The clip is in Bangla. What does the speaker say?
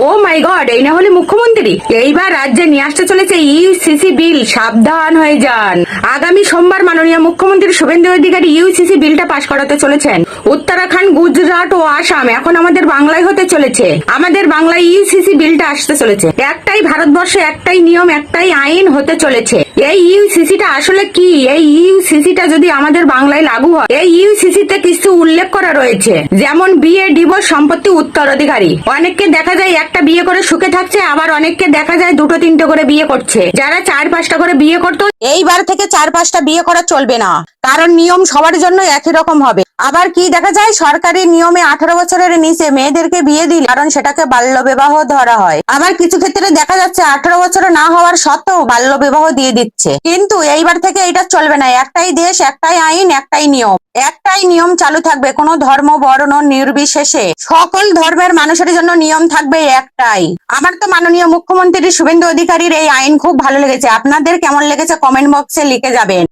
ও মাই গড, এই না হলে মুখ্যমন্ত্রী। এইবার রাজ্যে নিয়ে আসতে চলেছে ইউসিসি বিল, সাবধান হয়ে যান। আগামী সোমবার মাননীয় মুখ্যমন্ত্রী শুভেন্দু অধিকারী ইউসিসি বিলটা পাশ করাতে চলেছেন। উত্তরাখণ্ড, গুজরাট ও আসাম এখন আমাদের বাংলায় হতে চলেছে। আমাদের বাংলায় ইউসিসি বিলটা আসতে চলেছে। একটাই ভারতবর্ষে, একটাই নিয়ম, একটাই আইন হতে চলেছে। এই ইউসিসিটা আসলে কি? এই ইউসিসিটা যদি আমাদের বাংলায় লাগু হয়, এই ইউসিসিতে কিছু উল্লেখ করা রয়েছে, যেমন বিয়ে, ডিভোর্স, সম্পত্তি, উত্তরাধিকারী। অনেককে দেখা যায় একটা বিয়ে করে সুখে থাকছে, আবার অনেককে দেখা যায় দুটো তিনটে করে বিয়ে করছে। যারা 4-5টা করে বিয়ে করতো, এইবার থেকে 4-5টা বিয়ে করা চলবে না, কারণ নিয়ম সবার জন্য একই রকম হবে। আবার কি দেখা যায়, সরকারি নিয়মে 18 বছরের নিচে মেয়েদেরকে বিয়ে দিল, কারণ সেটাকে বাল্য বিবাহ ধরা হয়। আবার কিছু ক্ষেত্রে দেখা যাচ্ছে 18 বছর না হওয়ার সত্ত্বেও বাল্য বিবাহ দিয়ে দিচ্ছে। কিন্তু এইবার থেকে এটা চলবে না। একটাই দেশ, একটাই আইন, একটাই নিয়ম। একটাই নিয়ম চালু থাকবে, কোনো ধর্ম বর্ণ নির্বিশেষে সকল ধর্মের মানুষের জন্য নিয়ম থাকবে একটাই। আমার তো মাননীয় মুখ্যমন্ত্রী শুভেন্দু অধিকারীর এই আইন খুব ভালো লেগেছে। আপনাদের কেমন লেগেছে কমেন্ট বক্সে লিখে যাবেন।